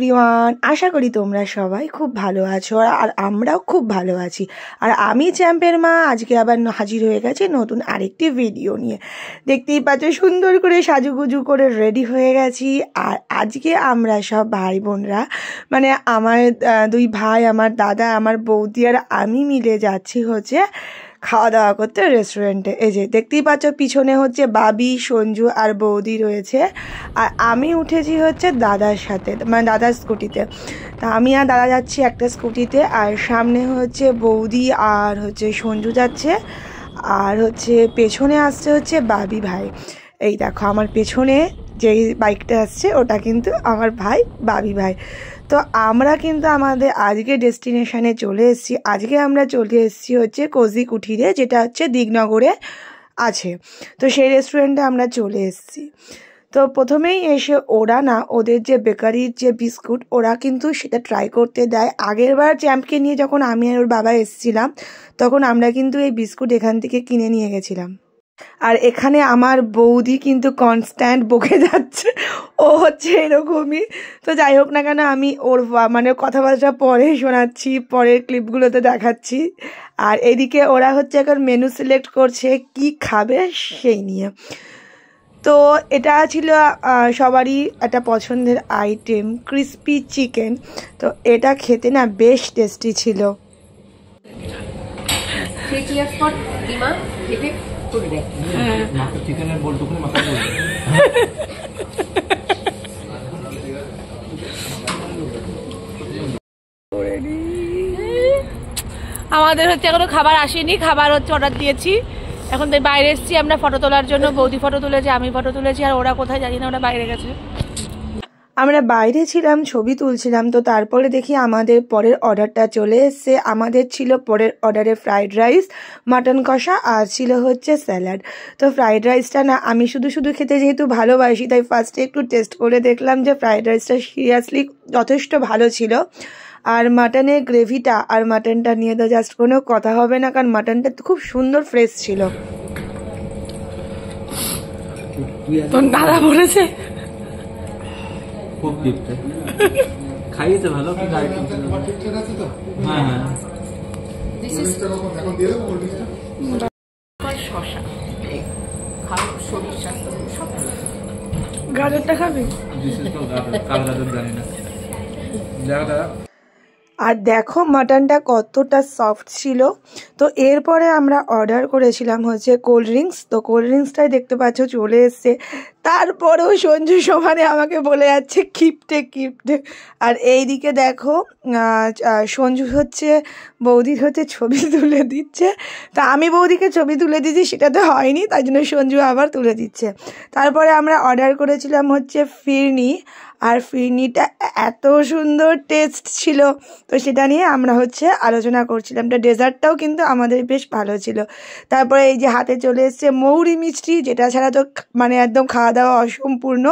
Everyone, আশা করি তোমরা সবাই খুব ভালো আছো আর আমরাও খুব ভালো আছি। আর আমি চ্যাম্পের মা আজকে আবার হাজির হয়ে গেছি নতুন আরেকটি ভিডিও নিয়ে। দেখতেই পাচ্ছ সুন্দর করে সাজুগুজু করে রেডি হয়ে গেছি। আর আজকে আমরা সব ভাই বোনরা মানে আমার দুই ভাই, আমার দাদা, আমার বৌদি আর আমি মিলে যাচ্ছি হচ্ছে খাওয়া দাওয়া করতে রেস্টুরেন্টে। এই যে দেখতেই পাচ্ছ পিছনে হচ্ছে বাবি, সঞ্জু আর বৌদি রয়েছে। আর আমি উঠেছি হচ্ছে দাদার সাথে, মানে দাদার স্কুটিতে। তা আমি আর দাদা যাচ্ছি একটা স্কুটিতে, আর সামনে হচ্ছে বৌদি আর হচ্ছে সঞ্জু যাচ্ছে, আর হচ্ছে পেছনে আসছে হচ্ছে বাবি ভাই। এই দেখো আমার পেছনে যেই বাইকটা আসছে ওটা কিন্তু আমার ভাই বাবি ভাই। তো আমরা কিন্তু আমাদের আজকে ডেস্টিনেশানে চলে এসেছি। আজকে আমরা চলে এসেছি হচ্ছে কোজি কুঠিরে, যেটা হচ্ছে দিগনগরে আছে। তো সেই রেস্টুরেন্টে আমরা চলে এসেছি। তো প্রথমেই এসে ওরা না ওদের যে বেকারির যে বিস্কুট ওরা কিন্তু সেটা ট্রাই করতে দেয়। আগের বার চ্যাম্পকে নিয়ে যখন আমি আর ওর বাবা এসেছিলাম তখন আমরা কিন্তু এই বিস্কুট এখান থেকে কিনে নিয়ে গেছিলাম। আর এখানে আমার বৌদি কিন্তু কনস্ট্যান্ট বকে যাচ্ছে, ও হচ্ছে এরকমই। তো যাই হোক না কেন, আমি ওর মানে কথাবার্তা পরে শোনাচ্ছি, পরের ক্লিপগুলোতে দেখাচ্ছি। আর এদিকে ওরা হচ্ছে এখন মেনু সিলেক্ট করছে কি খাবে সেই নিয়ে। তো এটা ছিল সবারই একটা পছন্দের আইটেম, ক্রিসপি চিকেন। তো এটা খেতে না বেশ টেস্টি ছিল। আমাদের হচ্ছে এখনো খাবার আসেনি, খাবার হচ্ছে অর্ডার দিয়েছি। এখন তাই বাইরে এসেছি আমরা ফটো তোলার জন্য। বৌদি ফটো তুলেছে, আমি ফটো তুলেছি, আর ওরা কোথায় জানি না, ওরা বাইরে গেছে। আমরা বাইরে ছিলাম, ছবি তুলছিলাম। তো তারপরে দেখি আমাদের পরের অর্ডারটা চলে এসছে। আমাদের ছিল পরের অর্ডারে ফ্রাইড রাইস, মাটন কষা আর ছিল হচ্ছে স্যালাড। তো ফ্রাইড রাইসটা না আমি শুধু শুধু খেতে যেহেতু ভালোবাসি, তাই ফার্স্টে একটু টেস্ট করে দেখলাম যে ফ্রাইড রাইসটা সিরিয়াসলি যথেষ্ট ভালো ছিল। আর মাটনের গ্রেভিটা আর মাটনটা নিয়ে তো জাস্ট কোনো কথা হবে না, কারণ মাটনটা খুব সুন্দর ফ্রেশ ছিল। তোর দাদা বলেছে খুব গিফট খাইয়েছে ভালো। হ্যাঁ হ্যাঁ গাজরটা খাবি? জানি না। জায়গাটা আর দেখো মাটনটা কতটা সফট ছিল। তো এরপরে আমরা অর্ডার করেছিলাম হচ্ছে কোল্ড ড্রিঙ্কস। তো কোল্ড ড্রিঙ্কসটাই দেখতে পাচ্ছ চলে এসছে। তারপরেও সঞ্জু সমানে আমাকে বলে যাচ্ছে কিপটে কিপটে। আর এইদিকে দেখো সঞ্জু হচ্ছে বৌদির হচ্ছে ছবি তুলে দিচ্ছে। তা আমি বৌদিকে ছবি তুলে দিচ্ছি, সেটা তো হয়নি, তাই জন্য সঞ্জু আবার তুলে দিচ্ছে। তারপরে আমরা অর্ডার করেছিলাম হচ্ছে ফিরনি, আর ফিরনিটা এত সুন্দর টেস্ট ছিল। তো সেটা নিয়ে আমরা হচ্ছে আলোচনা করছিলাম। তো ডেজার্টটাও কিন্তু আমাদের বেশ ভালো ছিল। তারপরে এই যে হাতে চলে এসছে মৌরি মিষ্টি, যেটা ছাড়া তো মানে একদম খাওয়া দাওয়া অসম্পূর্ণ।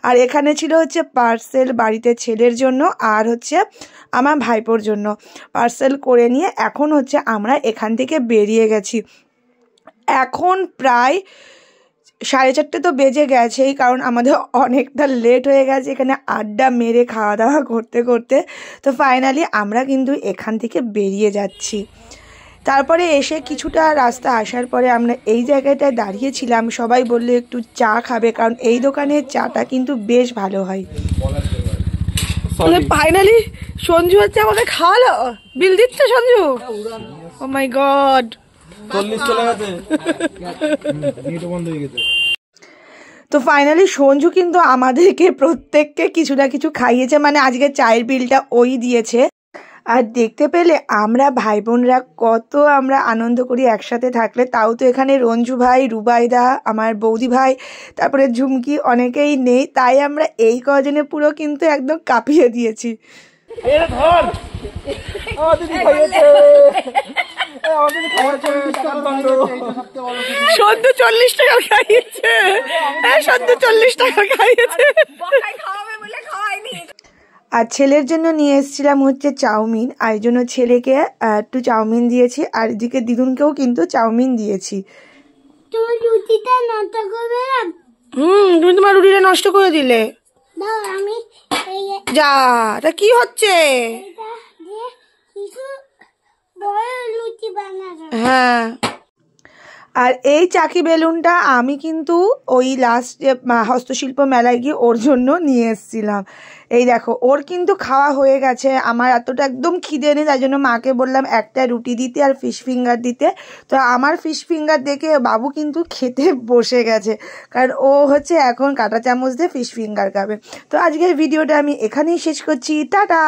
আর এখানে ছিল হচ্ছে পার্সেল বাড়িতে ছেলের জন্য আর হচ্ছে আমার ভাইপোর জন্য। পার্সেল করে নিয়ে এখন হচ্ছে আমরা এখান থেকে বেরিয়ে গেছি। এখন প্রায় 4:30 তো বেজে গেছেই, কারণ আমাদের অনেকটা লেট হয়ে গেছে এখানে আড্ডা মেরে খাওয়া দাওয়া করতে করতে। তো ফাইনালি আমরা কিন্তু এখান থেকে বেরিয়ে যাচ্ছি। তারপরে এসে কিছুটা রাস্তা আসার পরে আমরা এই জায়গাটায় দাঁড়িয়েছিলাম। সবাই বললে একটু চা খাবে, কারণ এই দোকানের চাটা কিন্তু বেশ ভালো হয়। ফাইনালি সঞ্জু হচ্ছে আমাকে খাওয়ালো, বিল দিচ্ছে সঞ্জু। ও মাই গড, 40 চলে গেছে। তো ফাইনালি সঞ্জু কিন্তু আমাদেরকে প্রত্যেককে কিছু না কিছু খাইয়েছে, মানে আজকে চায়ের বিলটা ওই দিয়েছে। আর দেখতে পেলে আমরা ভাই বোনরা কত আমরা আনন্দ করি একসাথে থাকলে। তাও তো এখানে রঞ্জু ভাই, রুবাইদা, আমার বৌদি ভাই, তারপরে ঝুমকি অনেকেই নেই, তাই আমরা এই কজনে পুরো কিন্তু একদম কাঁপিয়ে দিয়েছি। সদ্য 40 টাকা খাইয়েছে, সদ্য 40 টাকা খাইয়েছে। আর ছেলের জন্য নিয়ে এসেছিলাম হচ্ছে চাউমিন, আর এই জন্য ছেলেকে একটু চাউমিন দিয়েছি, আর এদিকে দিদুনকেও কিন্তু চাউমিন দিয়েছি। তুমি তোমার রুটিটা নষ্ট করে দিলে। যা, এটা কি হচ্ছে? হ্যাঁ, আর এই চাকি বেলুনটা আমি কিন্তু ওই লাস্ট হস্তশিল্প মেলায় গিয়ে ওর জন্য নিয়ে এসেছিলাম। এই দেখো, ওর কিন্তু খাওয়া হয়ে গেছে। আমার এতটা একদম খিদে নেই, তাই জন্য মাকে বললাম একটা রুটি দিতে আর ফিশ ফিঙ্গার দিতে। তো আমার ফিশ ফিঙ্গার দেখে বাবু কিন্তু খেতে বসে গেছে, কারণ ও হচ্ছে এখন কাঁটা চামচ দিয়ে ফিশ ফিঙ্গার খাবে। তো আজকের ভিডিওটা আমি এখানেই শেষ করছি, টাটা।